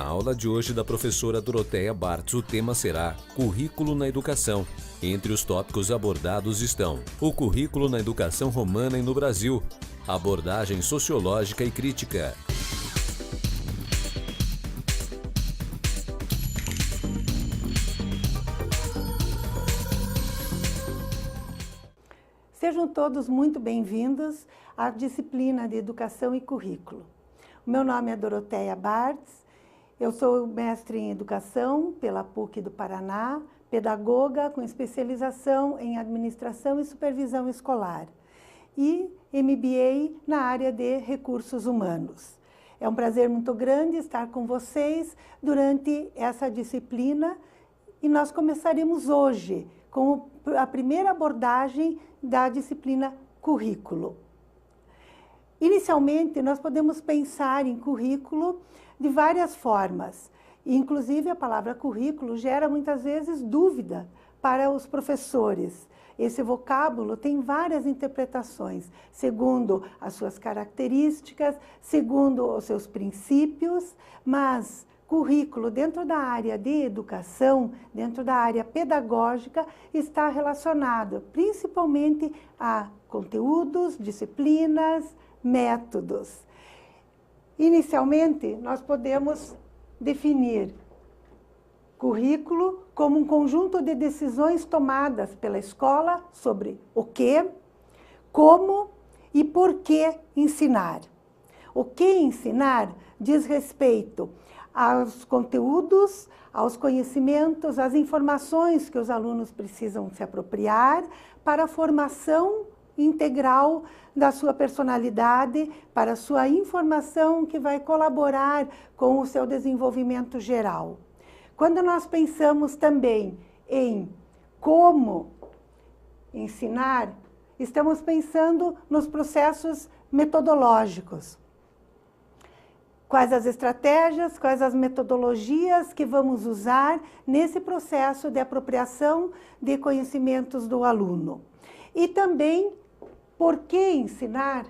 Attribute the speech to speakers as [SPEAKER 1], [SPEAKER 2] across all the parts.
[SPEAKER 1] Na aula de hoje da professora Doroteia Bartz, o tema será Currículo na Educação. Entre os tópicos abordados estão o currículo na educação romana e no Brasil, abordagem sociológica e crítica.
[SPEAKER 2] Sejam todos muito bem-vindos à disciplina de Educação e Currículo. O meu nome é Doroteia Bartz, eu sou mestre em Educação pela PUC do Paraná, pedagoga com especialização em Administração e Supervisão Escolar e MBA na área de Recursos Humanos. É um prazer muito grande estar com vocês durante essa disciplina e nós começaremos hoje com a primeira abordagem da disciplina Currículo. Inicialmente, nós podemos pensar em currículo de várias formas. Inclusive, a palavra currículo gera muitas vezes dúvida para os professores. Esse vocábulo tem várias interpretações, segundo as suas características, segundo os seus princípios, mas currículo dentro da área de educação, dentro da área pedagógica, está relacionado principalmente a conteúdos, disciplinas, métodos. Inicialmente, nós podemos definir currículo como um conjunto de decisões tomadas pela escola sobre o que, como e por que ensinar. O que ensinar diz respeito aos conteúdos, aos conhecimentos, às informações que os alunos precisam se apropriar para a formação integral da sua personalidade, para a sua informação que vai colaborar com o seu desenvolvimento geral. Quando nós pensamos também em como ensinar, estamos pensando nos processos metodológicos. Quais as estratégias, quais as metodologias que vamos usar nesse processo de apropriação de conhecimentos do aluno. E também, por que ensinar?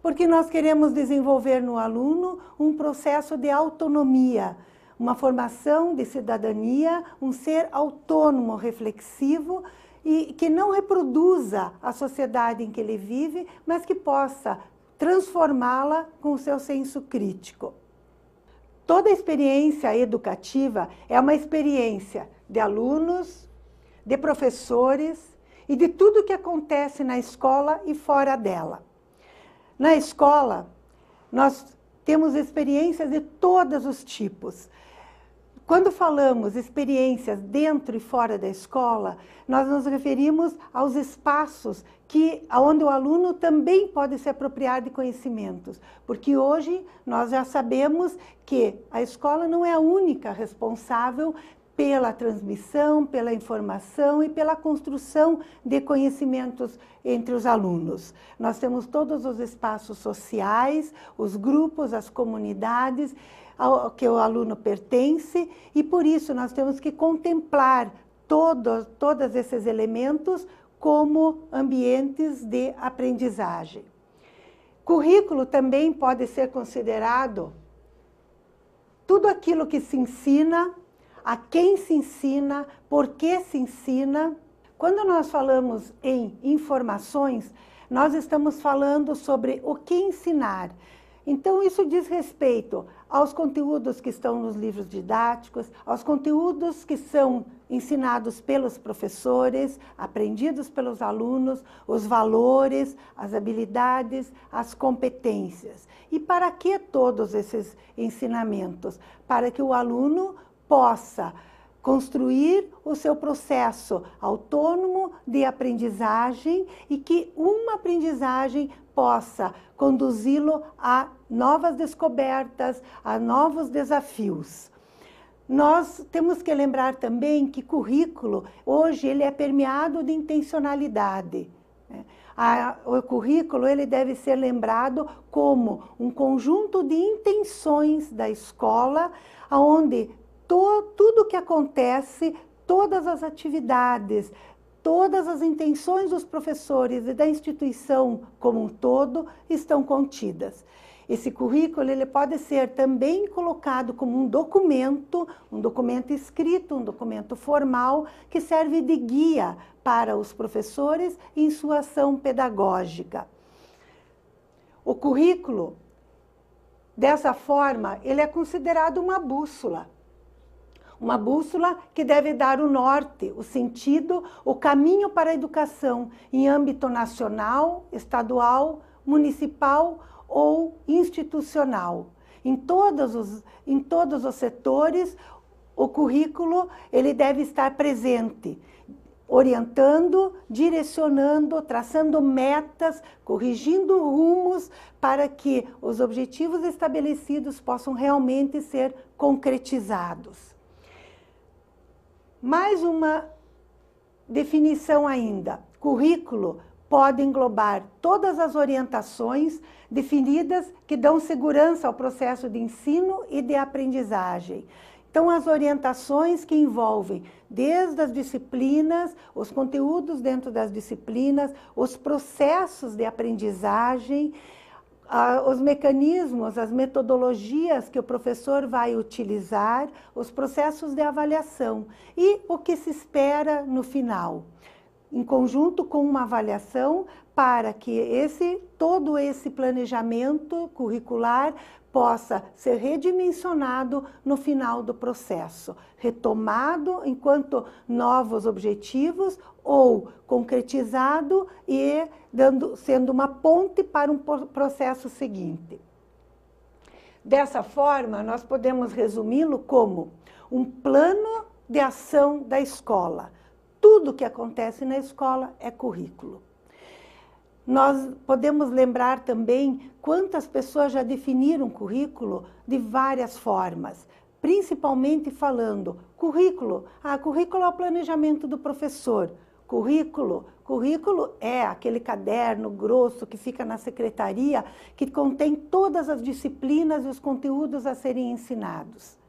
[SPEAKER 2] Porque nós queremos desenvolver no aluno um processo de autonomia, uma formação de cidadania, um ser autônomo, reflexivo e que não reproduza a sociedade em que ele vive, mas que possa transformá-la com o seu senso crítico. Toda experiência educativa é uma experiência de alunos, de professores e de tudo que acontece na escola e fora dela. Na escola, nós temos experiências de todos os tipos. Quando falamos experiências dentro e fora da escola, nós nos referimos aos espaços onde o aluno também pode se apropriar de conhecimentos. Porque hoje nós já sabemos que a escola não é a única responsável pela transmissão, pela informação e pela construção de conhecimentos entre os alunos. Nós temos todos os espaços sociais, os grupos, as comunidades ao que o aluno pertence e por isso nós temos que contemplar todos esses elementos como ambientes de aprendizagem. Currículo também pode ser considerado tudo aquilo que se ensina, a quem se ensina, por que se ensina. Quando nós falamos em informações, nós estamos falando sobre o que ensinar. Então, isso diz respeito aos conteúdos que estão nos livros didáticos, aos conteúdos que são ensinados pelos professores, aprendidos pelos alunos, os valores, as habilidades, as competências. E para que todos esses ensinamentos? Para que o aluno possa construir o seu processo autônomo de aprendizagem e que uma aprendizagem possa conduzi-lo a novas descobertas, a novos desafios. Nós temos que lembrar também que currículo, hoje, ele é permeado de intencionalidade. O currículo ele deve ser lembrado como um conjunto de intenções da escola, onde tudo o que acontece, todas as atividades, todas as intenções dos professores e da instituição como um todo estão contidas. Esse currículo ele pode ser também colocado como um documento escrito, um documento formal, que serve de guia para os professores em sua ação pedagógica. O currículo, dessa forma, ele é considerado uma bússola. Uma bússola que deve dar o norte, o sentido, o caminho para a educação em âmbito nacional, estadual, municipal ou institucional. Em todos os setores, o currículo ele deve estar presente, orientando, direcionando, traçando metas, corrigindo rumos para que os objetivos estabelecidos possam realmente ser concretizados. Mais uma definição ainda. Currículo pode englobar todas as orientações definidas que dão segurança ao processo de ensino e de aprendizagem. Então, as orientações que envolvem desde as disciplinas, os conteúdos dentro das disciplinas, os processos de aprendizagem, os mecanismos, as metodologias que o professor vai utilizar, os processos de avaliação e o que se espera no final, em conjunto com uma avaliação para que todo esse planejamento curricular possa ser redimensionado no final do processo, retomado enquanto novos objetivos ou concretizado e sendo uma ponte para um processo seguinte. Dessa forma, nós podemos resumi-lo como um plano de ação da escola. Tudo que acontece na escola é currículo. Nós podemos lembrar também quantas pessoas já definiram currículo de várias formas, principalmente falando currículo. Currículo é o planejamento do professor. Currículo é aquele caderno grosso que fica na secretaria, que contém todas as disciplinas e os conteúdos a serem ensinados.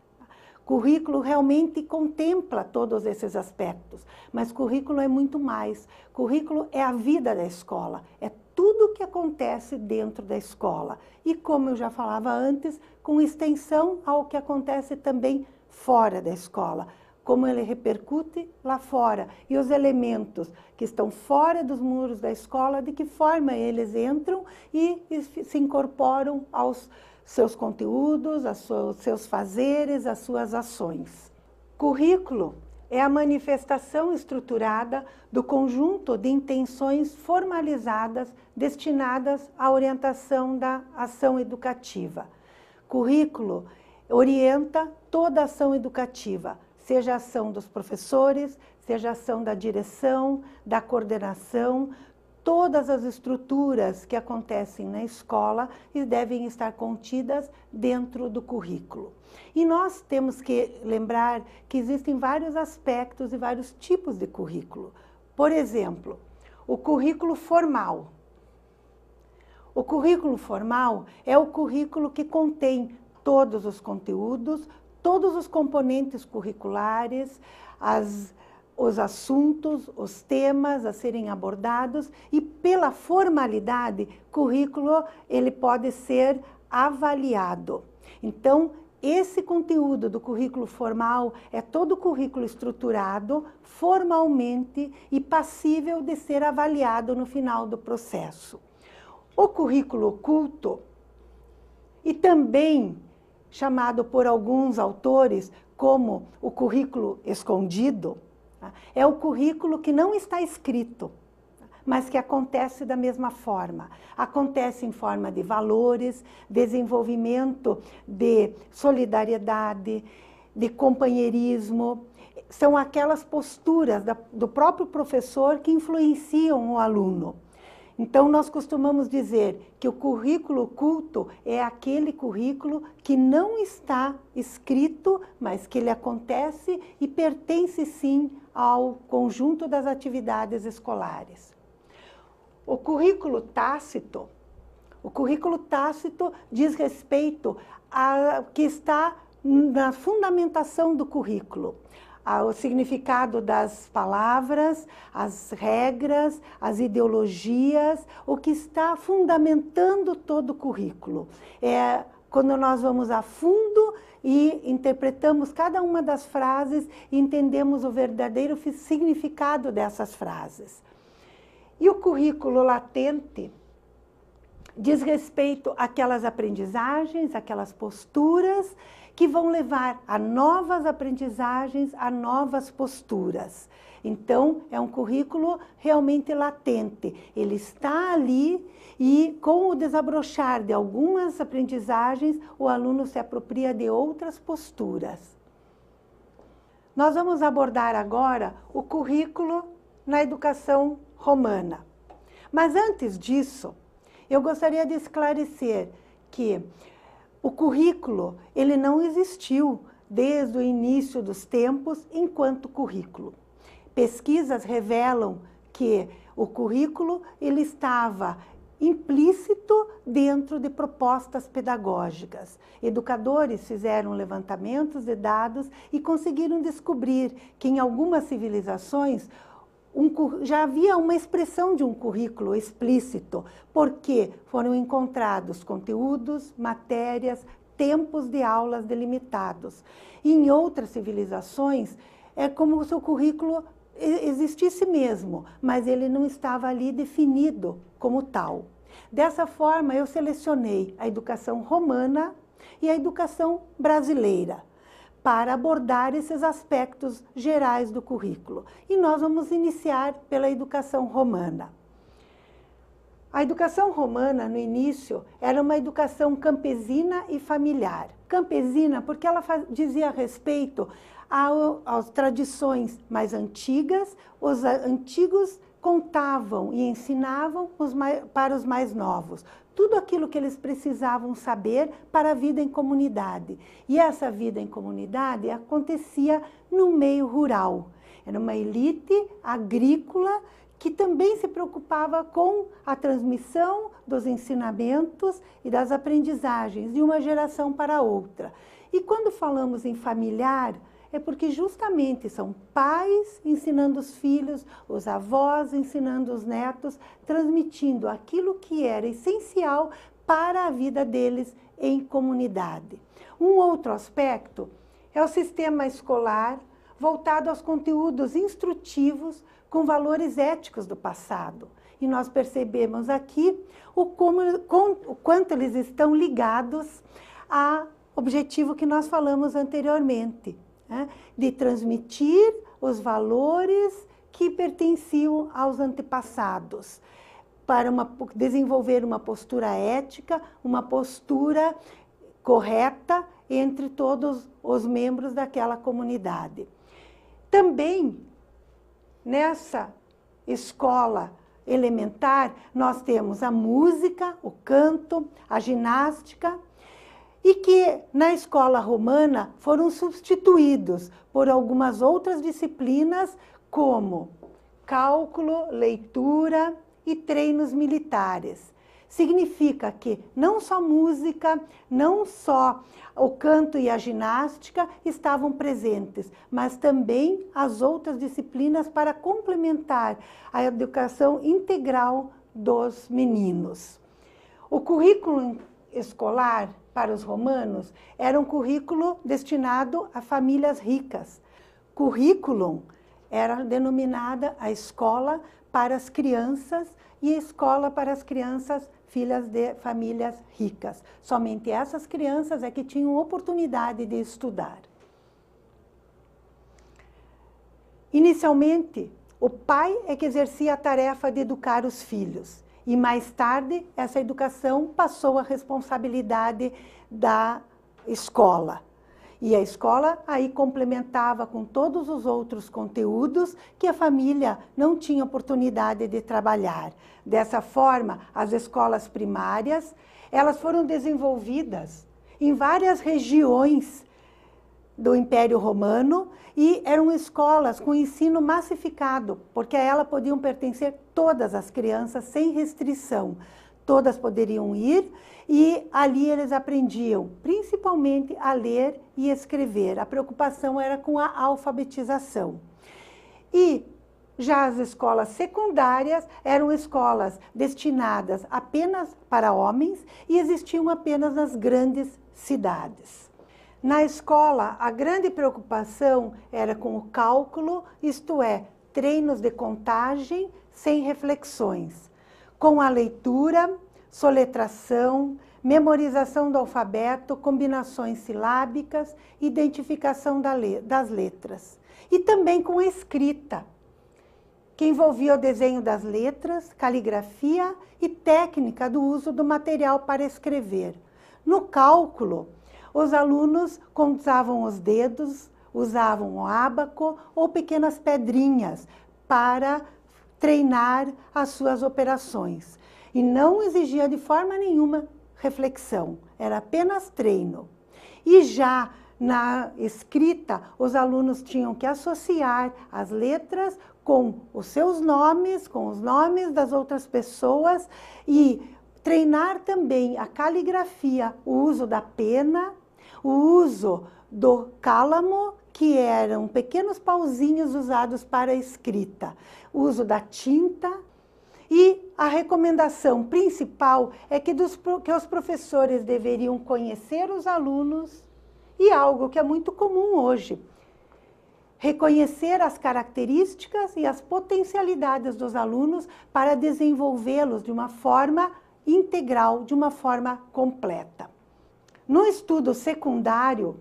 [SPEAKER 2] Currículo realmente contempla todos esses aspectos, mas currículo é muito mais. Currículo é a vida da escola, é tudo o que acontece dentro da escola. E como eu já falava antes, com extensão ao que acontece também fora da escola, como ele repercute lá fora. E os elementos que estão fora dos muros da escola, de que forma eles entram e se incorporam aos seus conteúdos, aos seus fazeres, às suas ações. Currículo é a manifestação estruturada do conjunto de intenções formalizadas destinadas à orientação da ação educativa. Currículo orienta toda a ação educativa, seja a ação dos professores, seja a ação da direção, da coordenação, todas as estruturas que acontecem na escola e devem estar contidas dentro do currículo. E nós temos que lembrar que existem vários aspectos e vários tipos de currículo. Por exemplo, o currículo formal. O currículo formal é o currículo que contém todos os conteúdos, todos os componentes curriculares, os assuntos, os temas a serem abordados e pela formalidade, currículo ele pode ser avaliado. Então, esse conteúdo do currículo formal é todo o currículo estruturado formalmente e passível de ser avaliado no final do processo. O currículo oculto, e também chamado por alguns autores como o currículo escondido, é o currículo que não está escrito, mas que acontece da mesma forma. Acontece em forma de valores, desenvolvimento de solidariedade, de companheirismo. São aquelas posturas do próprio professor que influenciam o aluno. Então, nós costumamos dizer que o currículo oculto é aquele currículo que não está escrito, mas que ele acontece e pertence sim ao conjunto das atividades escolares. O currículo tácito diz respeito a que está na fundamentação do currículo. o significado das palavras, as regras, as ideologias, o que está fundamentando todo o currículo. É quando nós vamos a fundo e interpretamos cada uma das frases e entendemos o verdadeiro significado dessas frases. E o currículo latente diz respeito àquelas aprendizagens, àquelas posturas que vão levar a novas aprendizagens, a novas posturas. Então, é um currículo realmente latente. Ele está ali e, com o desabrochar de algumas aprendizagens, o aluno se apropria de outras posturas. Nós vamos abordar agora o currículo na educação romana. Mas antes disso, eu gostaria de esclarecer que o currículo, ele não existiu desde o início dos tempos enquanto currículo. Pesquisas revelam que o currículo, ele estava implícito dentro de propostas pedagógicas. Educadores fizeram levantamentos de dados e conseguiram descobrir que em algumas civilizações já havia uma expressão de um currículo explícito, porque foram encontrados conteúdos, matérias, tempos de aulas delimitados. E em outras civilizações, é como se o currículo existisse mesmo, mas ele não estava ali definido como tal. Dessa forma, eu selecionei a educação romana e a educação brasileira, para abordar esses aspectos gerais do currículo. E nós vamos iniciar pela educação romana. A educação romana, no início, era uma educação campesina e familiar. Campesina porque ela dizia respeito às tradições mais antigas, os antigos contavam e ensinavam para os mais novos. Tudo aquilo que eles precisavam saber para a vida em comunidade. E essa vida em comunidade acontecia no meio rural. Era uma elite agrícola que também se preocupava com a transmissão dos ensinamentos e das aprendizagens de uma geração para outra. E quando falamos em familiar, é porque justamente são pais ensinando os filhos, os avós ensinando os netos, transmitindo aquilo que era essencial para a vida deles em comunidade. Um outro aspecto é o sistema escolar voltado aos conteúdos instrutivos com valores éticos do passado. E nós percebemos aqui o quanto eles estão ligados ao objetivo que nós falamos anteriormente, de transmitir os valores que pertenciam aos antepassados, para desenvolver uma postura ética, uma postura correta entre todos os membros daquela comunidade. Também, nessa escola elementar, nós temos a música, o canto, a ginástica, e que na escola romana foram substituídos por algumas outras disciplinas, como cálculo, leitura e treinos militares. Significa que não só música, não só o canto e a ginástica estavam presentes, mas também as outras disciplinas para complementar a educação integral dos meninos. O currículo escolar para os romanos era um currículo destinado a famílias ricas. Currículum era denominada a escola para as crianças e a escola para as crianças filhas de famílias ricas. Somente essas crianças é que tinham oportunidade de estudar. Inicialmente, o pai é que exercia a tarefa de educar os filhos. E mais tarde, essa educação passou à responsabilidade da escola. E a escola aí complementava com todos os outros conteúdos que a família não tinha oportunidade de trabalhar. Dessa forma, as escolas primárias, elas foram desenvolvidas em várias regiões do Império Romano e eram escolas com ensino massificado, porque a ela podiam pertencer todas as crianças sem restrição. todas poderiam ir, e ali eles aprendiam principalmente a ler e escrever. A preocupação era com a alfabetização. E já as escolas secundárias eram escolas destinadas apenas para homens e existiam apenas nas grandes cidades. Na escola, a grande preocupação era com o cálculo, isto é, treinos de contagem sem reflexões, com a leitura, soletração, memorização do alfabeto, combinações silábicas, identificação das letras. E também com a escrita, que envolvia o desenho das letras, caligrafia e técnica do uso do material para escrever. No cálculo, os alunos contavam os dedos, usavam o ábaco ou pequenas pedrinhas para treinar as suas operações. E não exigia de forma nenhuma reflexão, era apenas treino. E já na escrita, os alunos tinham que associar as letras com os seus nomes, com os nomes das outras pessoas e treinar também a caligrafia, o uso da pena, o uso do cálamo, que eram pequenos pauzinhos usados para a escrita, o uso da tinta. E a recomendação principal é que os professores deveriam conhecer os alunos e algo que é muito comum hoje, reconhecer as características e as potencialidades dos alunos para desenvolvê-los de uma forma integral, de uma forma completa. No estudo secundário,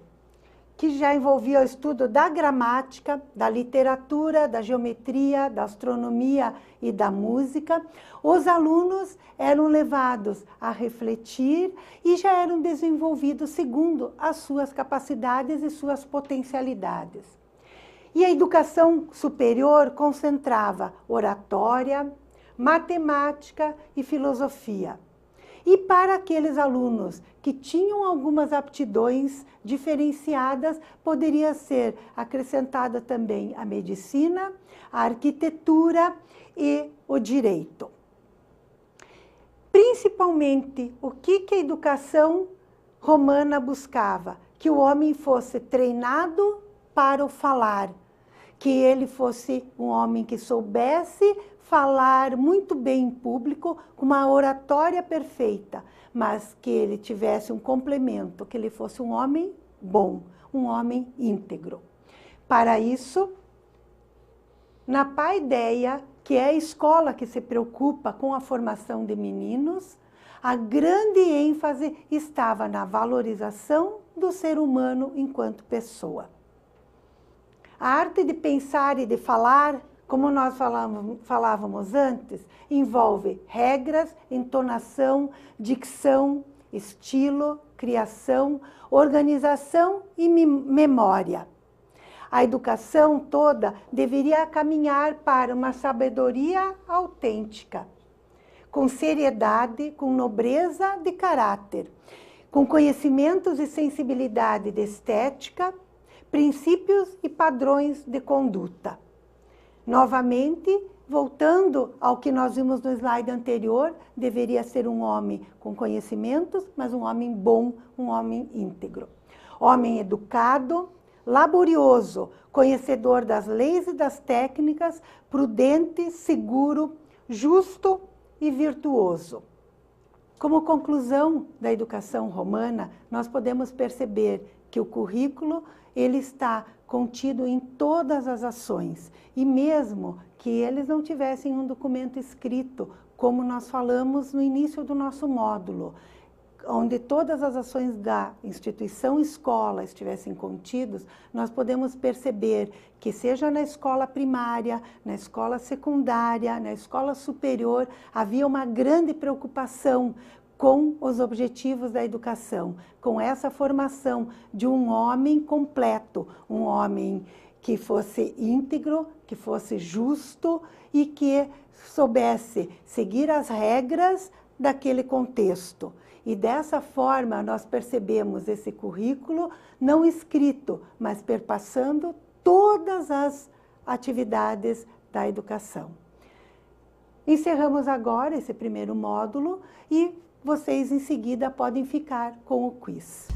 [SPEAKER 2] que já envolvia o estudo da gramática, da literatura, da geometria, da astronomia e da música, os alunos eram levados a refletir e já eram desenvolvidos segundo as suas capacidades e suas potencialidades. E a educação superior concentrava oratória, matemática e filosofia. E para aqueles alunos que tinham algumas aptidões diferenciadas, poderia ser acrescentada também a medicina, a arquitetura e o direito. Principalmente, o que a educação romana buscava? Que o homem fosse treinado para o falar, que ele fosse um homem que soubesse falar muito bem em público, com uma oratória perfeita, mas que ele tivesse um complemento, que ele fosse um homem bom, um homem íntegro. Para isso, na Paideia, que é a escola que se preocupa com a formação de meninos, a grande ênfase estava na valorização do ser humano enquanto pessoa. A arte de pensar e de falar, como nós falávamos antes, envolve regras, entonação, dicção, estilo, criação, organização e memória. A educação toda deveria caminhar para uma sabedoria autêntica, com seriedade, com nobreza de caráter, com conhecimentos e sensibilidade de estética, princípios e padrões de conduta. Novamente, voltando ao que nós vimos no slide anterior, deveria ser um homem com conhecimentos, mas um homem bom, um homem íntegro. Homem educado, laborioso, conhecedor das leis e das técnicas, prudente, seguro, justo e virtuoso. Como conclusão da educação romana, nós podemos perceber que o currículo ele está contido em todas as ações, e mesmo que eles não tivessem um documento escrito, como nós falamos no início do nosso módulo, onde todas as ações da instituição escola estivessem contidos, nós podemos perceber que seja na escola primária, na escola secundária, na escola superior, havia uma grande preocupação com os objetivos da educação, com essa formação de um homem completo, um homem que fosse íntegro, que fosse justo e que soubesse seguir as regras daquele contexto. E dessa forma nós percebemos esse currículo não escrito, mas perpassando todas as atividades da educação. Encerramos agora esse primeiro módulo e vocês em seguida podem ficar com o quiz.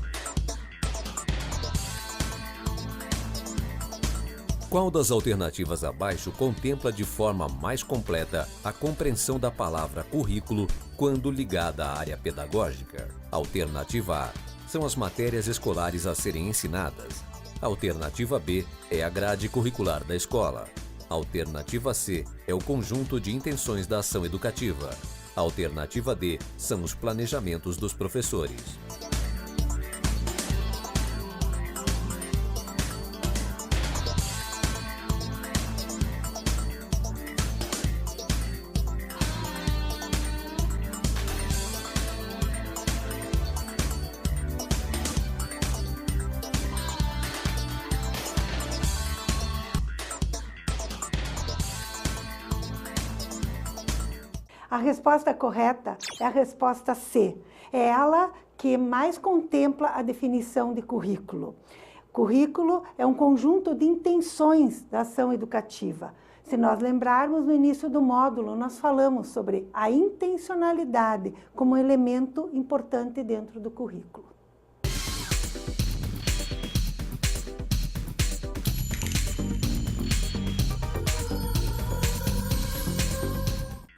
[SPEAKER 1] Qual das alternativas abaixo contempla de forma mais completa a compreensão da palavra currículo quando ligada à área pedagógica? Alternativa A: são as matérias escolares a serem ensinadas. Alternativa B: é a grade curricular da escola. Alternativa C: é o conjunto de intenções da ação educativa. Alternativa D: são os planejamentos dos professores.
[SPEAKER 2] A resposta correta é a resposta C. É ela que mais contempla a definição de currículo. Currículo é um conjunto de intenções da ação educativa. Se nós lembrarmos, no início do módulo, nós falamos sobre a intencionalidade como elemento importante dentro do currículo.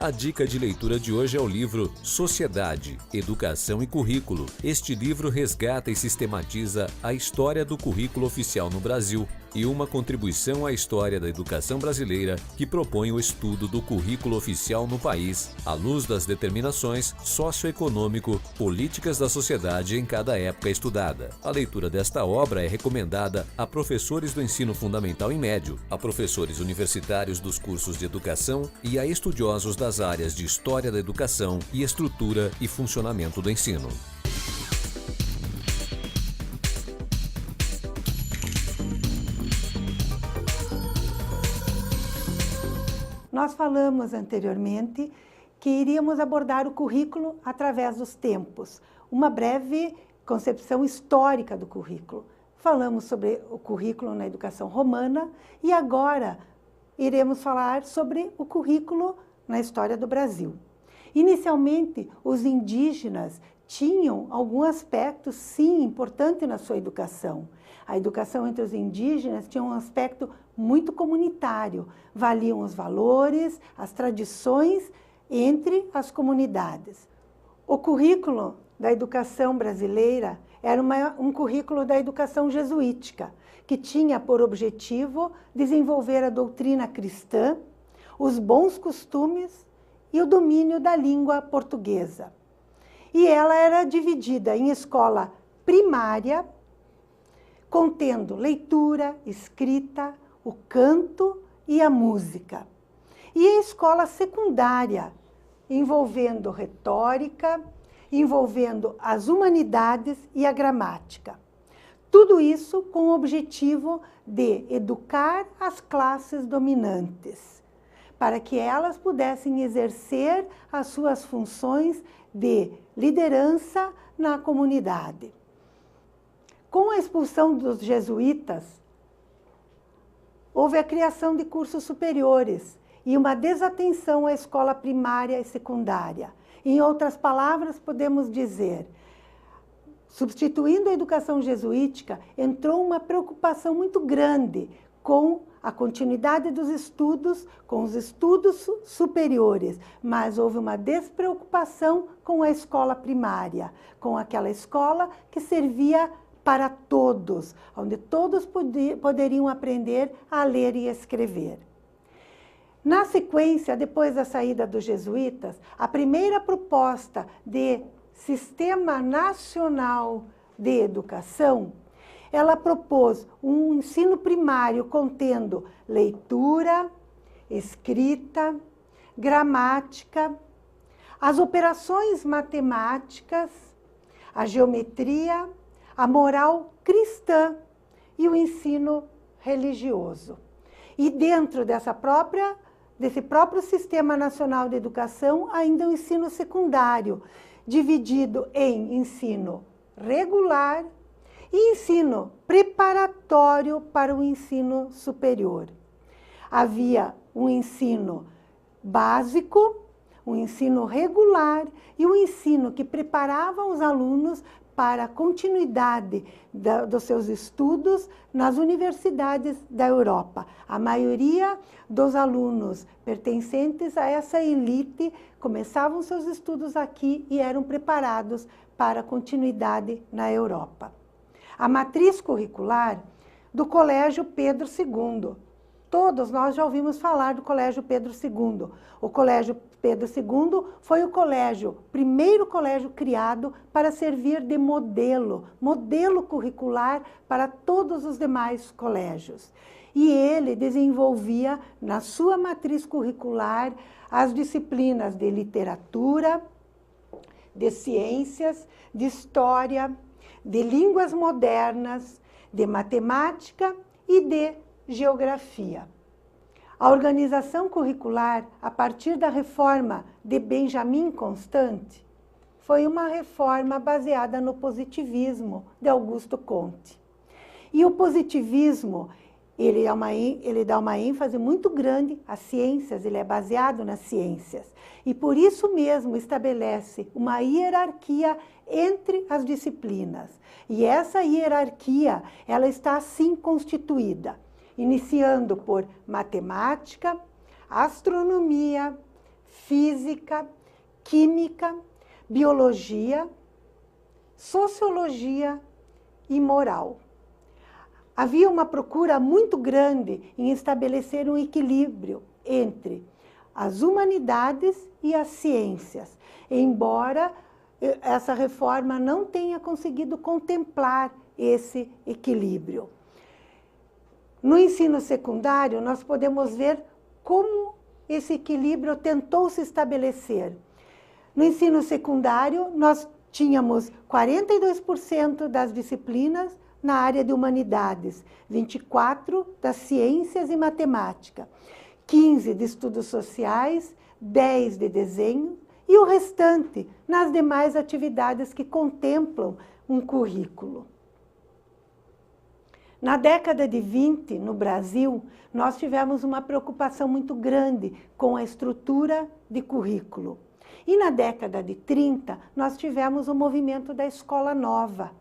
[SPEAKER 1] A dica de leitura de hoje é o livro Sociedade, Educação e Currículo. Este livro resgata e sistematiza a história do currículo oficial no Brasil e uma contribuição à história da educação brasileira que propõe o estudo do currículo oficial no país, à luz das determinações socioeconômico-políticas da sociedade em cada época estudada. A leitura desta obra é recomendada a professores do ensino fundamental e médio, a professores universitários dos cursos de educação e a estudiosos das áreas de História da Educação e Estrutura e Funcionamento do Ensino.
[SPEAKER 2] Nós falamos anteriormente que iríamos abordar o currículo através dos tempos, uma breve concepção histórica do currículo. Falamos sobre o currículo na educação romana e agora iremos falar sobre o currículo na história do Brasil. Inicialmente, os indígenas tinham algum aspecto, sim, importante na sua educação. A educação entre os indígenas tinha um aspecto muito comunitário, valiam os valores, as tradições entre as comunidades. O currículo da educação brasileira era um currículo da educação jesuítica, que tinha por objetivo desenvolver a doutrina cristã, os bons costumes e o domínio da língua portuguesa. E ela era dividida em escola primária, contendo leitura, escrita, o canto e a música. E a escola secundária, envolvendo retórica, envolvendo as humanidades e a gramática. Tudo isso com o objetivo de educar as classes dominantes, para que elas pudessem exercer as suas funções de liderança na comunidade. Com a expulsão dos jesuítas, houve a criação de cursos superiores e uma desatenção à escola primária e secundária. Em outras palavras, podemos dizer, substituindo a educação jesuítica, entrou uma preocupação muito grande com a continuidade dos estudos, com os estudos superiores, mas houve uma despreocupação com a escola primária, com aquela escola que servia para todos, onde todos poderiam aprender a ler e escrever. Na sequência, depois da saída dos jesuítas, a primeira proposta de Sistema Nacional de Educação, ela propôs um ensino primário contendo leitura, escrita, gramática, as operações matemáticas, a geometria, a moral cristã e o ensino religioso. E dentro desse próprio Sistema Nacional de Educação, ainda o ensino secundário, dividido em ensino regular e ensino preparatório para o ensino superior. Havia um ensino básico, um ensino regular e um ensino que preparava os alunos para a continuidade dos seus estudos nas universidades da Europa. A maioria dos alunos pertencentes a essa elite começavam seus estudos aqui e eram preparados para a continuidade na Europa. A matriz curricular do Colégio Pedro II. Todos nós já ouvimos falar do Colégio Pedro II. O Colégio Pedro II foi o primeiro colégio criado para servir de modelo curricular para todos os demais colégios. E ele desenvolvia, na sua matriz curricular, as disciplinas de literatura, de ciências, de história, de línguas modernas, de matemática e de geografia. A organização curricular, a partir da reforma de Benjamin Constant, foi uma reforma baseada no positivismo de Augusto Comte. E o positivismo, ele dá uma ênfase muito grande às ciências, ele é baseado nas ciências. E por isso mesmo estabelece uma hierarquia entre as disciplinas. E essa hierarquia, ela está assim constituída, iniciando por matemática, astronomia, física, química, biologia, sociologia e moral. Havia uma procura muito grande em estabelecer um equilíbrio entre as humanidades e as ciências, embora essa reforma não tenha conseguido contemplar esse equilíbrio. No ensino secundário, nós podemos ver como esse equilíbrio tentou se estabelecer. No ensino secundário, nós tínhamos 42% das disciplinas na área de humanidades, 24% das ciências e matemática, 15% de estudos sociais, 10% de desenho e o restante nas demais atividades que contemplam um currículo. Na década de 20, no Brasil, nós tivemos uma preocupação muito grande com a estrutura de currículo. E na década de 30, nós tivemos o movimento da Escola Nova,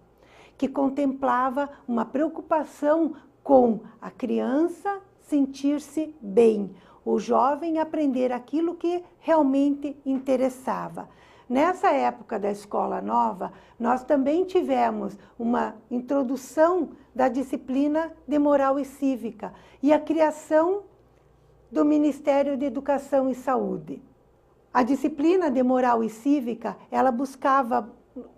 [SPEAKER 2] que contemplava uma preocupação com a criança sentir-se bem, o jovem aprender aquilo que realmente interessava. Nessa época da Escola Nova, nós também tivemos uma introdução da disciplina de moral e cívica e a criação do Ministério de Educação e Saúde. A disciplina de moral e cívica, ela buscava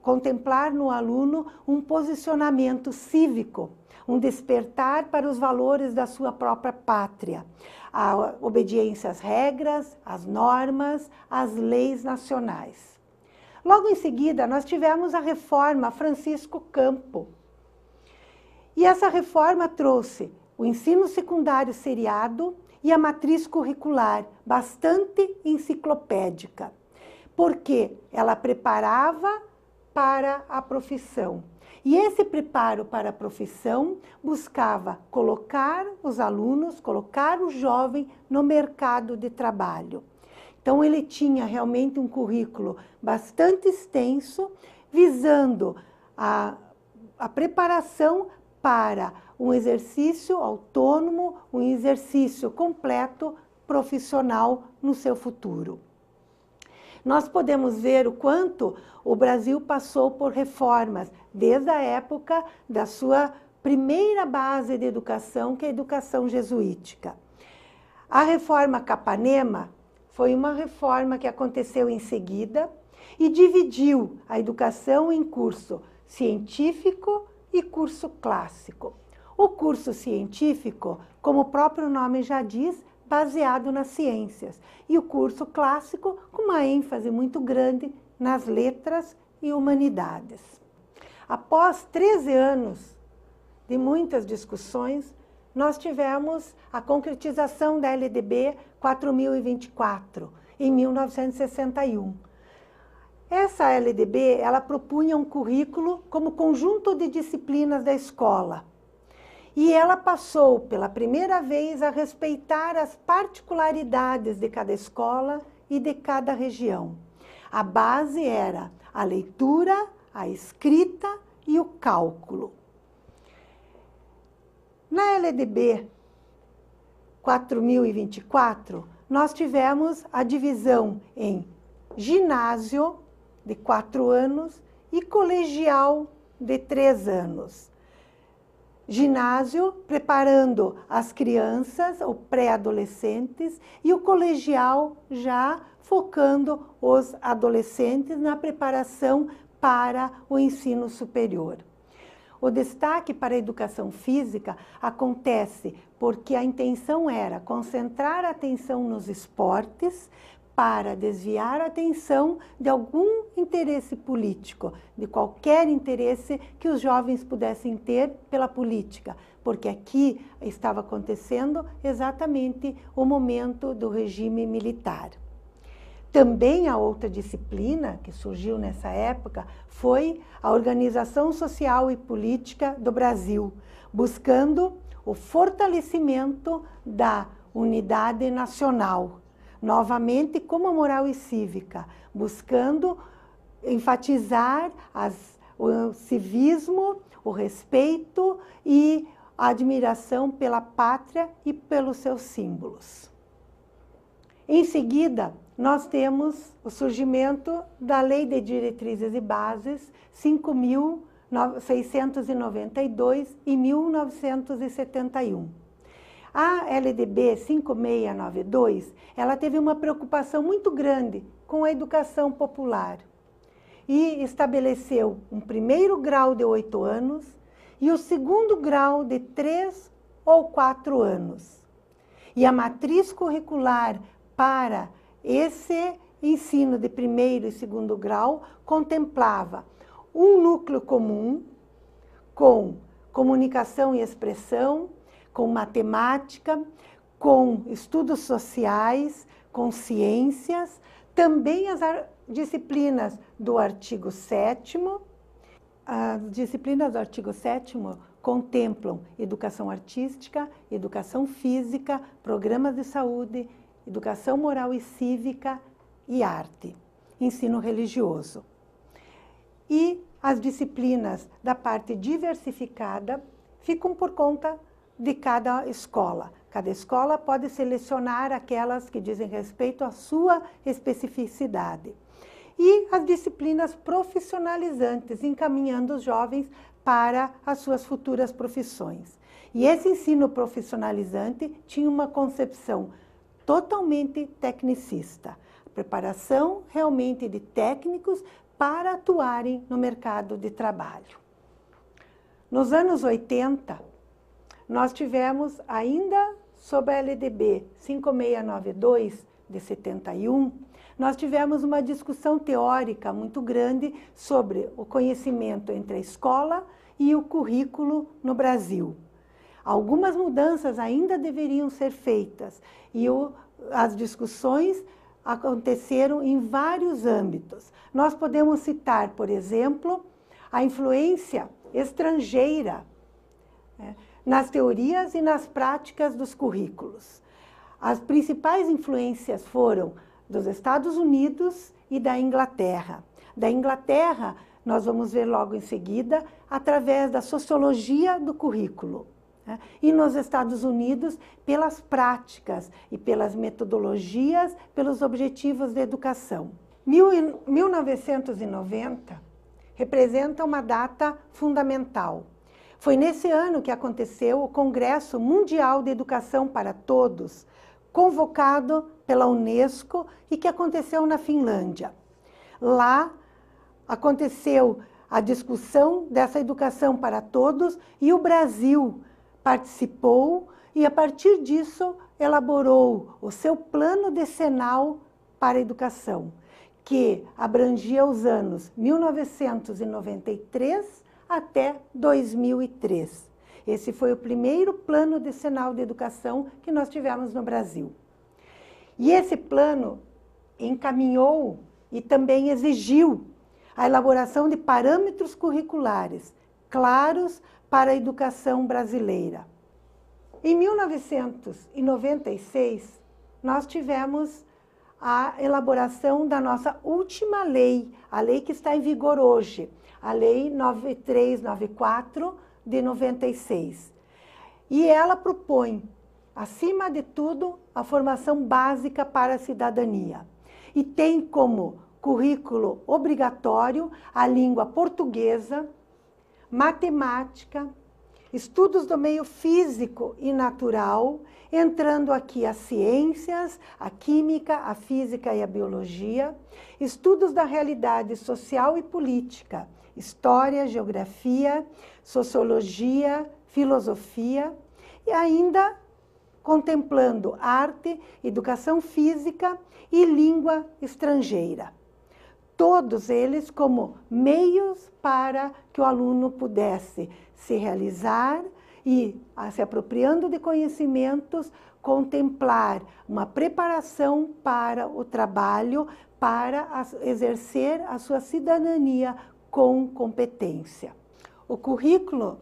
[SPEAKER 2] contemplar no aluno um posicionamento cívico, um despertar para os valores da sua própria pátria, a obediência às regras, às normas, às leis nacionais. Logo em seguida, nós tivemos a reforma Francisco Campo. E essa reforma trouxe o ensino secundário seriado e a matriz curricular bastante enciclopédica, porque ela preparava para a profissão. E esse preparo para a profissão buscava colocar os alunos, colocar o jovem no mercado de trabalho. Então, ele tinha realmente um currículo bastante extenso, visando a preparação para um exercício autônomo, um exercício completo profissional no seu futuro. Nós podemos ver o quanto o Brasil passou por reformas, desde a época da sua primeira base de educação, que é a educação jesuítica. A reforma Capanema foi uma reforma que aconteceu em seguida e dividiu a educação em curso científico e curso clássico. O curso científico, como o próprio nome já diz, baseado nas ciências, e o curso clássico com uma ênfase muito grande nas letras e humanidades. Após 13 anos de muitas discussões, nós tivemos a concretização da LDB 4024, em 1961. Essa LDB, ela propunha um currículo como conjunto de disciplinas da escola. E ela passou, pela primeira vez, a respeitar as particularidades de cada escola e de cada região. A base era a leitura, a escrita e o cálculo. Na LDB 4024, nós tivemos a divisão em ginásio, de 4 anos, e colegial, de 3 anos. Ginásio, preparando as crianças, ou pré-adolescentes, e o colegial já focando os adolescentes na preparação para o ensino superior. O destaque para a educação física acontece porque a intenção era concentrar a atenção nos esportes para desviar a atenção de algum interesse político, de qualquer interesse que os jovens pudessem ter pela política, porque aqui estava acontecendo exatamente o momento do regime militar. Também a outra disciplina que surgiu nessa época foi a Organização Social e Política do Brasil, buscando o fortalecimento da unidade nacional, novamente como a moral e cívica, buscando enfatizar o civismo, o respeito e a admiração pela pátria e pelos seus símbolos. Em seguida, nós temos o surgimento da Lei de Diretrizes e Bases 5.692 em 1971. A LDB 5692, ela teve uma preocupação muito grande com a educação popular e estabeleceu um primeiro grau de 8 anos e o segundo grau de 3 ou 4 anos. E a matriz curricular para esse ensino de primeiro e segundo grau contemplava um núcleo comum com comunicação e expressão, com matemática, com estudos sociais, com ciências, também as disciplinas do artigo 7º. As disciplinas do artigo 7º contemplam educação artística, educação física, programas de saúde, educação moral e cívica e arte, ensino religioso. E as disciplinas da parte diversificada ficam por conta de cada escola. Cada escola pode selecionar aquelas que dizem respeito à sua especificidade. E as disciplinas profissionalizantes, encaminhando os jovens para as suas futuras profissões. E esse ensino profissionalizante tinha uma concepção totalmente tecnicista, preparação realmente de técnicos para atuarem no mercado de trabalho. Nos anos 80, nós tivemos ainda sob a LDB 5692 de 71, nós tivemos uma discussão teórica muito grande sobre o conhecimento entre a escola e o currículo no Brasil. Algumas mudanças ainda deveriam ser feitas e as discussões aconteceram em vários âmbitos. Nós podemos citar, por exemplo, a influência estrangeira nas teorias e nas práticas dos currículos. As principais influências foram dos Estados Unidos e da Inglaterra. Da Inglaterra, nós vamos ver logo em seguida, através da sociologia do currículo. E nos Estados Unidos, pelas práticas e pelas metodologias, pelos objetivos da educação. 1990 representa uma data fundamental. Foi nesse ano que aconteceu o Congresso Mundial de Educação para Todos, convocado pela Unesco e que aconteceu na Finlândia. Lá aconteceu a discussão dessa educação para todos e o Brasil participou e, a partir disso, elaborou o seu plano decenal para a educação, que abrangia os anos 1993 até 2003. Esse foi o primeiro plano decenal de educação que nós tivemos no Brasil. E esse plano encaminhou e também exigiu a elaboração de parâmetros curriculares claros para a educação brasileira. Em 1996, nós tivemos a elaboração da nossa última lei, a lei que está em vigor hoje, a Lei 9394 de 96. E ela propõe, acima de tudo, a formação básica para a cidadania. E tem como currículo obrigatório a língua portuguesa, matemática, estudos do meio físico e natural, entrando aqui as ciências, a química, a física e a biologia, estudos da realidade social e política, história, geografia, sociologia, filosofia e ainda contemplando arte, educação física e língua estrangeira. Todos eles como meios para que o aluno pudesse se realizar e, se apropriando de conhecimentos, contemplar uma preparação para o trabalho, para exercer a sua cidadania com competência. O currículo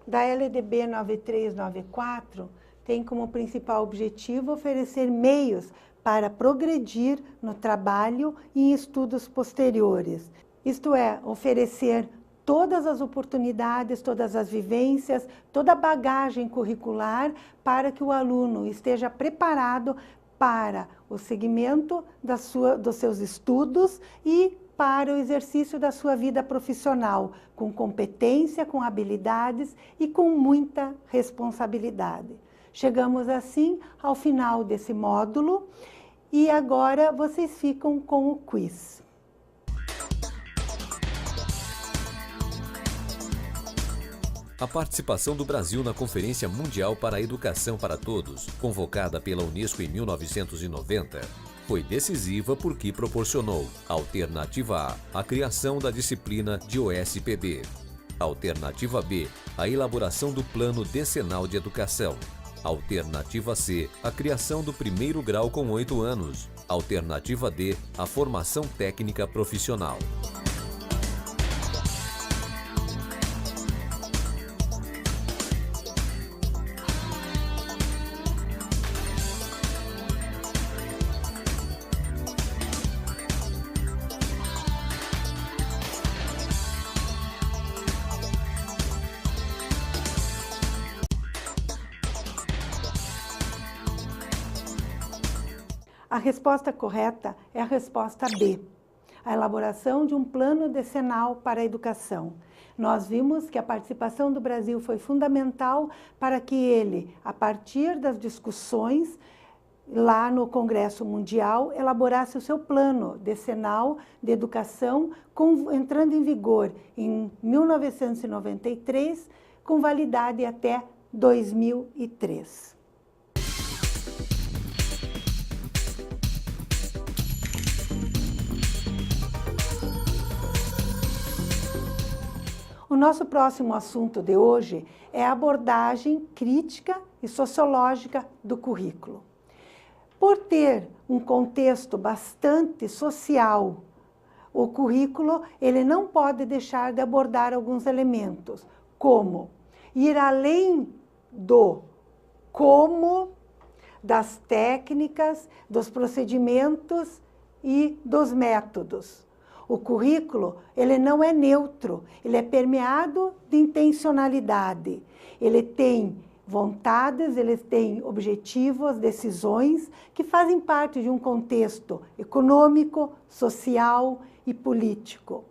[SPEAKER 2] da LDB 9394 tem como principal objetivo oferecer meios para progredir no trabalho e em estudos posteriores. Isto é, oferecer todas as oportunidades, todas as vivências, toda a bagagem curricular para que o aluno esteja preparado para o seguimento dos seus estudos e para o exercício da sua vida profissional, com competência, com habilidades e com muita responsabilidade. Chegamos assim ao final desse módulo e agora vocês ficam com o quiz.
[SPEAKER 1] A participação do Brasil na Conferência Mundial para a Educação para Todos, convocada pela Unesco em 1990, foi decisiva porque proporcionou, alternativa A, a criação da disciplina de OSPB. Alternativa B, a elaboração do Plano Decenal de Educação. Alternativa C, a criação do primeiro grau com 8 anos. Alternativa D, a formação técnica profissional.
[SPEAKER 2] A resposta correta é a resposta B, a elaboração de um plano decenal para a educação. Nós vimos que a participação do Brasil foi fundamental para que ele, a partir das discussões lá no Congresso Mundial, elaborasse o seu plano decenal de educação, entrando em vigor em 1993, com validade até 2003. O nosso próximo assunto de hoje é a abordagem crítica e sociológica do currículo. Por ter um contexto bastante social, o currículo ele não pode deixar de abordar alguns elementos, como ir além do como, das técnicas, dos procedimentos e dos métodos. O currículo, ele não é neutro, ele é permeado de intencionalidade. Ele tem vontades, ele tem objetivos, decisões que fazem parte de um contexto econômico, social e político.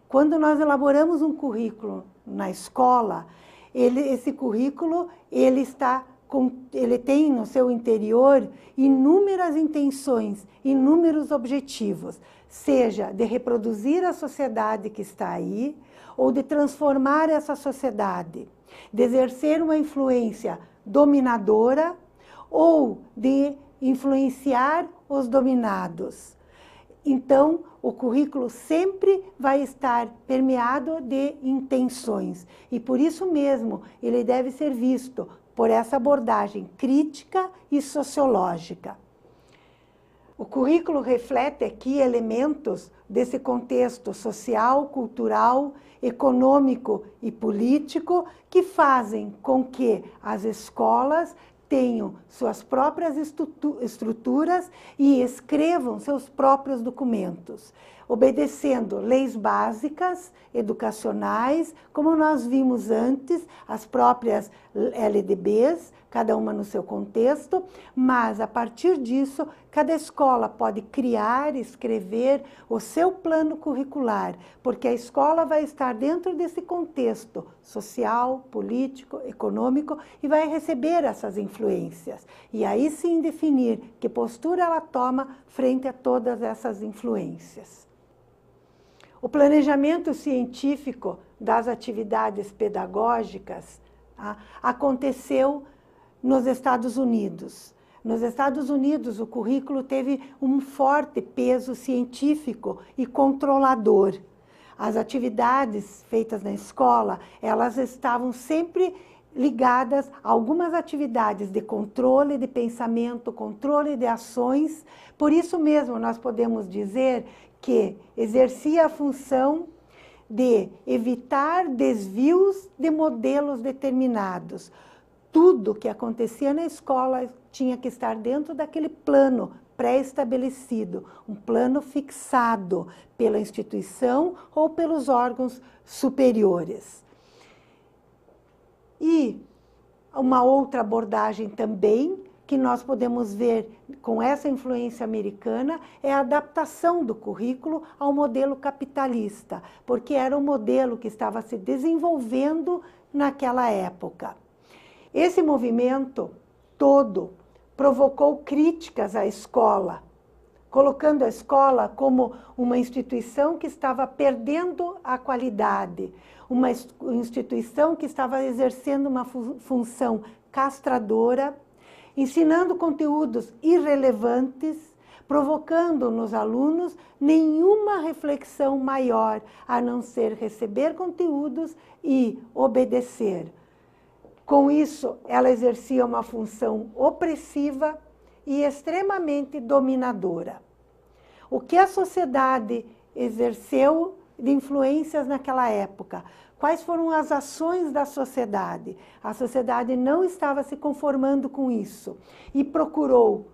[SPEAKER 2] Quando nós elaboramos um currículo na escola, esse currículo ele tem no seu interior inúmeras intenções, inúmeros objetivos, seja de reproduzir a sociedade que está aí, ou de transformar essa sociedade, de exercer uma influência dominadora, ou de influenciar os dominados. Então, o currículo sempre vai estar permeado de intenções, e por isso mesmo ele deve ser visto por essa abordagem crítica e sociológica. O currículo reflete aqui elementos desse contexto social, cultural, econômico e político que fazem com que as escolas tenham suas próprias estruturas e escrevam seus próprios documentos, obedecendo leis básicas, educacionais, como nós vimos antes, as próprias LDBs, cada uma no seu contexto, mas a partir disso, cada escola pode criar, escrever o seu plano curricular, porque a escola vai estar dentro desse contexto social, político, econômico e vai receber essas influências. E aí sim definir que postura ela toma frente a todas essas influências. O planejamento científico das atividades pedagógicas aconteceu nos Estados Unidos. Nos Estados Unidos, o currículo teve um forte peso científico e controlador. As atividades feitas na escola, elas estavam sempre ligadas a algumas atividades de controle de pensamento, controle de ações. Por isso mesmo, nós podemos dizer que exercia a função de evitar desvios de modelos determinados. Tudo que acontecia na escola tinha que estar dentro daquele plano pré-estabelecido, um plano fixado pela instituição ou pelos órgãos superiores. E uma outra abordagem também que nós podemos ver com essa influência americana é a adaptação do currículo ao modelo capitalista, porque era um modelo que estava se desenvolvendo naquela época. Esse movimento todo provocou críticas à escola, colocando a escola como uma instituição que estava perdendo a qualidade, uma instituição que estava exercendo uma função castradora, ensinando conteúdos irrelevantes, provocando nos alunos nenhuma reflexão maior, a não ser receber conteúdos e obedecer. Com isso, ela exercia uma função opressiva e extremamente dominadora. O que a sociedade exerceu de influências naquela época? Quais foram as ações da sociedade? A sociedade não estava se conformando com isso e procurou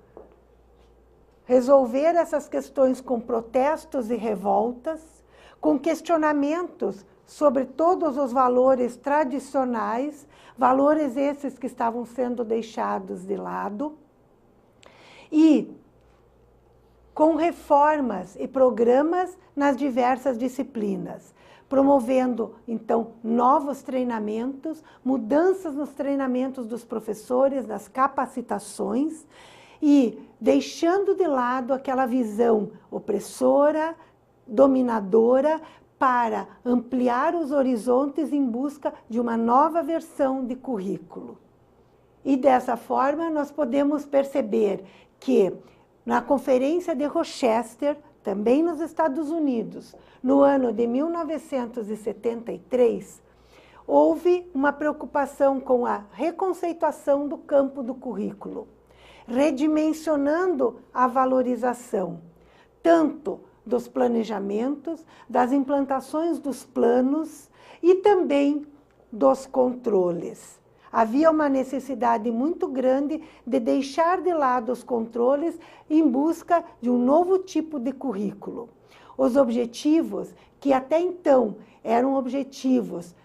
[SPEAKER 2] resolver essas questões com protestos e revoltas, com questionamentos sobre todos os valores tradicionais, valores esses que estavam sendo deixados de lado, e com reformas e programas nas diversas disciplinas, promovendo, então, novos treinamentos, mudanças nos treinamentos dos professores, nas capacitações, e deixando de lado aquela visão opressora, dominadora, para ampliar os horizontes em busca de uma nova versão de currículo. E dessa forma nós podemos perceber que na Conferência de Rochester, também nos Estados Unidos, no ano de 1973, houve uma preocupação com a reconceituação do campo do currículo, redimensionando a valorização, tanto dos planejamentos, das implantações dos planos e também dos controles. Havia uma necessidade muito grande de deixar de lado os controles em busca de um novo tipo de currículo. Os objetivos, que até então eram objetivos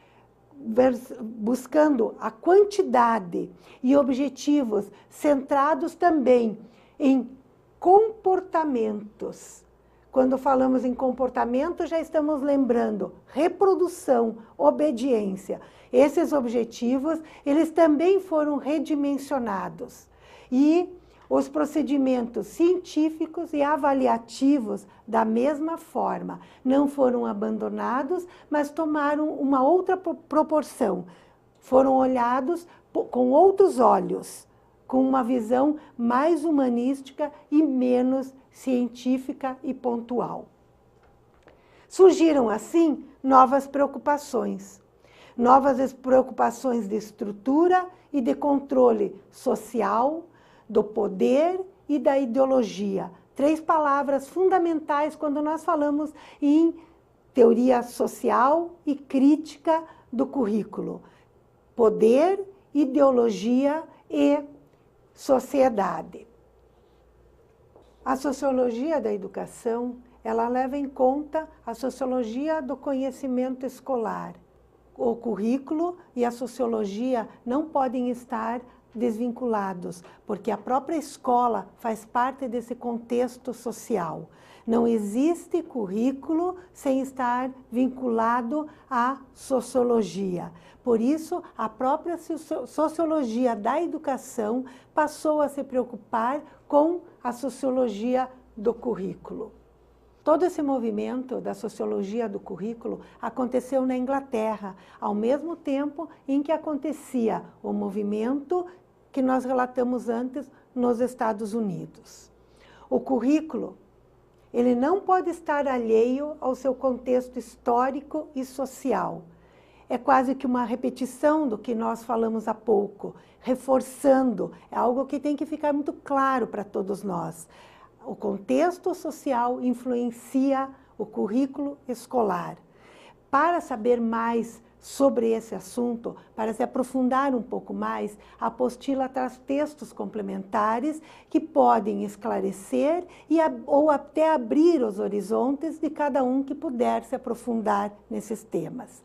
[SPEAKER 2] buscando a quantidade e objetivos centrados também em comportamentos. Quando falamos em comportamento, já estamos lembrando reprodução, obediência. Esses objetivos, eles também foram redimensionados. E os procedimentos científicos e avaliativos, da mesma forma, não foram abandonados, mas tomaram uma outra proporção. Foram olhados com outros olhos, com uma visão mais humanística e menos científica e pontual. Surgiram, assim, novas preocupações de estrutura e de controle social, do poder e da ideologia, 3 palavras fundamentais quando nós falamos em teoria social e crítica do currículo: poder, ideologia e sociedade. A sociologia da educação, ela leva em conta a sociologia do conhecimento escolar. O currículo e a sociologia não podem estar desvinculados, porque a própria escola faz parte desse contexto social. Não existe currículo sem estar vinculado à sociologia. Por isso, a própria sociologia da educação passou a se preocupar com a sociologia do currículo. Todo esse movimento da sociologia do currículo aconteceu na Inglaterra, ao mesmo tempo em que acontecia o movimento que nós relatamos antes nos Estados Unidos. O currículo, ele não pode estar alheio ao seu contexto histórico e social. É quase que uma repetição do que nós falamos há pouco, reforçando, é algo que tem que ficar muito claro para todos nós. O contexto social influencia o currículo escolar. Para saber mais sobre esse assunto, para se aprofundar um pouco mais, a apostila traz textos complementares que podem esclarecer ou até abrir os horizontes de cada um que puder se aprofundar nesses temas.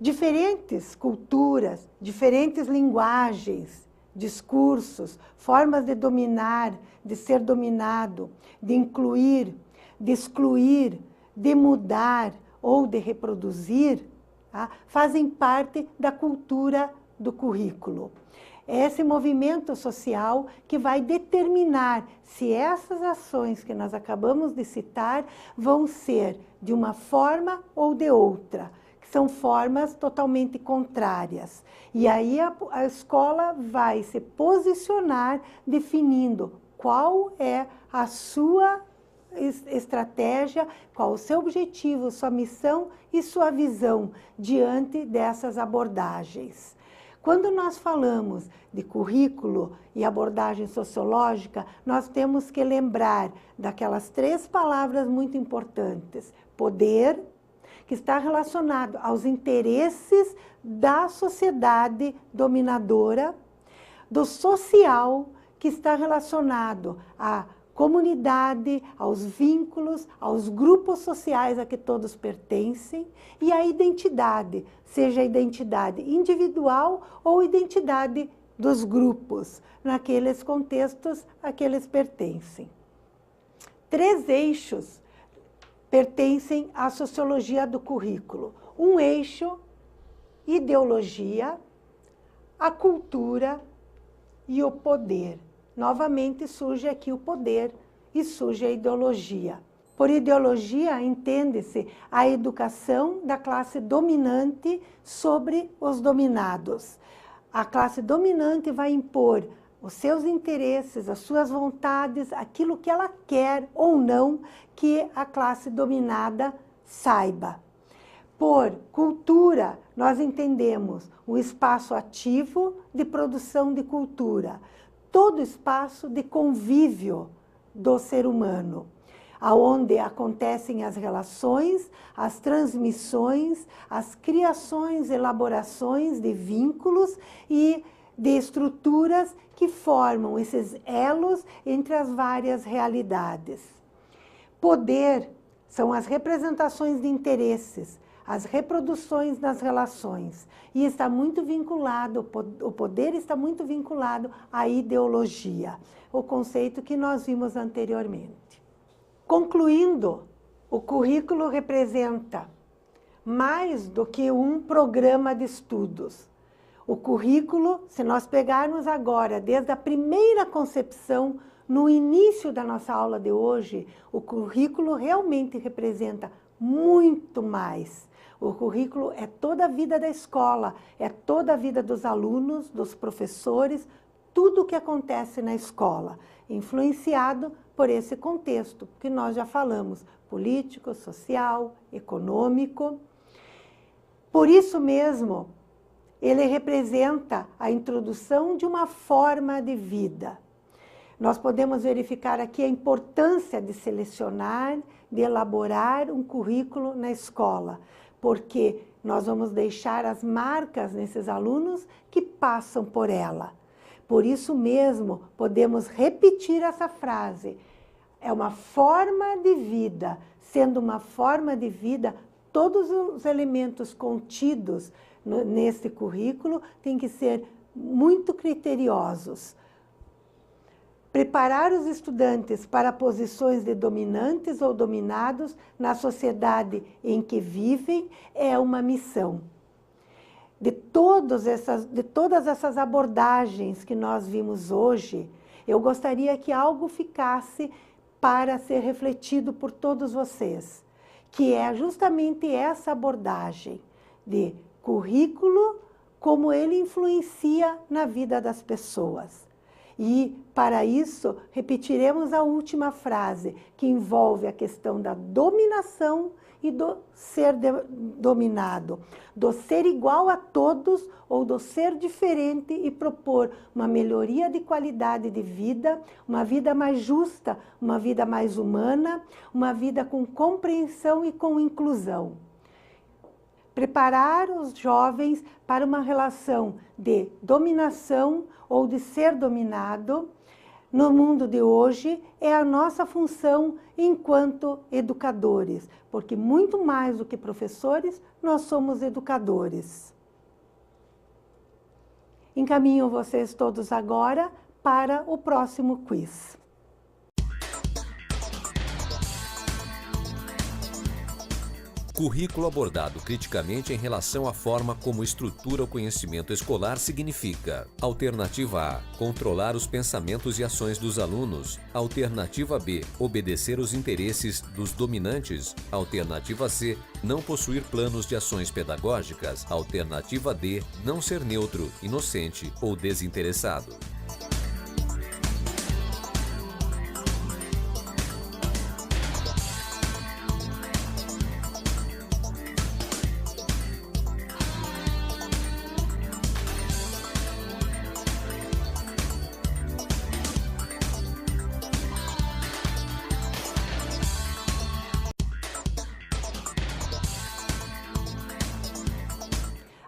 [SPEAKER 2] Diferentes culturas, diferentes linguagens, discursos, formas de dominar, de ser dominado, de incluir, de excluir, de mudar ou de reproduzir, tá? Fazem parte da cultura do currículo. É esse movimento social que vai determinar se essas ações que nós acabamos de citar vão ser de uma forma ou de outra. São formas totalmente contrárias. E aí a escola vai se posicionar definindo qual é a sua estratégia, qual o seu objetivo, sua missão e sua visão diante dessas abordagens. Quando nós falamos de currículo e abordagem sociológica, nós temos que lembrar daquelas 3 palavras muito importantes: poder, que está relacionado aos interesses da sociedade dominadora, do social, que está relacionado à comunidade, aos vínculos, aos grupos sociais a que todos pertencem, e a identidade, seja a identidade individual ou identidade dos grupos, naqueles contextos a que eles pertencem. 3 eixos pertencem à sociologia do currículo. Um eixo, ideologia, a cultura e o poder. Novamente surge aqui o poder e surge a ideologia. Por ideologia, entende-se a educação da classe dominante sobre os dominados. A classe dominante vai impor os seus interesses, as suas vontades, aquilo que ela quer ou não que a classe dominada saiba. Por cultura, nós entendemos o espaço ativo de produção de cultura, todo espaço de convívio do ser humano, aonde acontecem as relações, as transmissões, as criações, elaborações de vínculos e de estruturas que formam esses elos entre as várias realidades. Poder são as representações de interesses, as reproduções das relações, e está muito vinculado, o poder está muito vinculado à ideologia, o conceito que nós vimos anteriormente. Concluindo, o currículo representa mais do que um programa de estudos. O currículo, se nós pegarmos agora, desde a primeira concepção, no início da nossa aula de hoje, o currículo realmente representa muito mais. O currículo é toda a vida da escola, é toda a vida dos alunos, dos professores, tudo o que acontece na escola, influenciado por esse contexto que nós já falamos, político, social, econômico. Por isso mesmo, ele representa a introdução de uma forma de vida. Nós podemos verificar aqui a importância de selecionar, de elaborar um currículo na escola, porque nós vamos deixar as marcas nesses alunos que passam por ela. Por isso mesmo, podemos repetir essa frase. É uma forma de vida. Sendo uma forma de vida, todos os elementos contidos nesse currículo têm que ser muito criteriosos. Preparar os estudantes para posições de dominantes ou dominados na sociedade em que vivem é uma missão. De todas essas abordagens que nós vimos hoje, eu gostaria que algo ficasse para ser refletido por todos vocês, que é justamente essa abordagem de currículo, como ele influencia na vida das pessoas. E, para isso, repetiremos a última frase, que envolve a questão da dominação e do ser dominado, do ser igual a todos ou do ser diferente e propor uma melhoria de qualidade de vida, uma vida mais justa, uma vida mais humana, uma vida com compreensão e com inclusão. Preparar os jovens para uma relação de dominação ou de ser dominado no mundo de hoje é a nossa função enquanto educadores, porque muito mais do que professores, nós somos educadores. Encaminho vocês todos agora para o próximo quiz.
[SPEAKER 1] Currículo abordado criticamente em relação à forma como estrutura o conhecimento escolar significa: alternativa A, controlar os pensamentos e ações dos alunos; alternativa B, obedecer os interesses dos dominantes; alternativa C, não possuir planos de ações pedagógicas; alternativa D, não ser neutro, inocente ou desinteressado.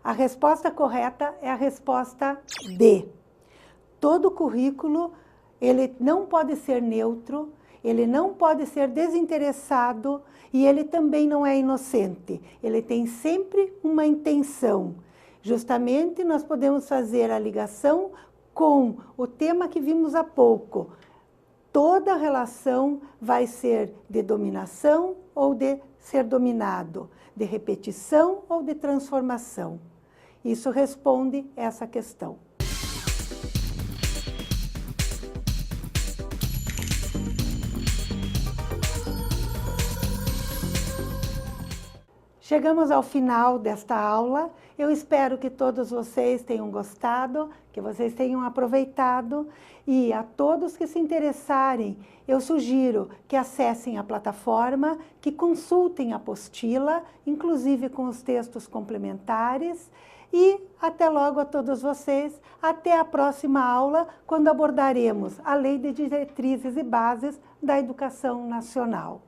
[SPEAKER 2] A resposta correta é a resposta D. Todo currículo, ele não pode ser neutro, ele não pode ser desinteressado e ele também não é inocente. Ele tem sempre uma intenção. Justamente nós podemos fazer a ligação com o tema que vimos há pouco. Toda relação vai ser de dominação ou de ser dominado, de repetição ou de transformação. Isso responde essa questão. Chegamos ao final desta aula. Eu espero que todos vocês tenham gostado, que vocês tenham aproveitado. E a todos que se interessarem, eu sugiro que acessem a plataforma, que consultem a apostila, inclusive com os textos complementares. E até logo a todos vocês. Até a próxima aula, quando abordaremos a Lei de Diretrizes e Bases da Educação Nacional.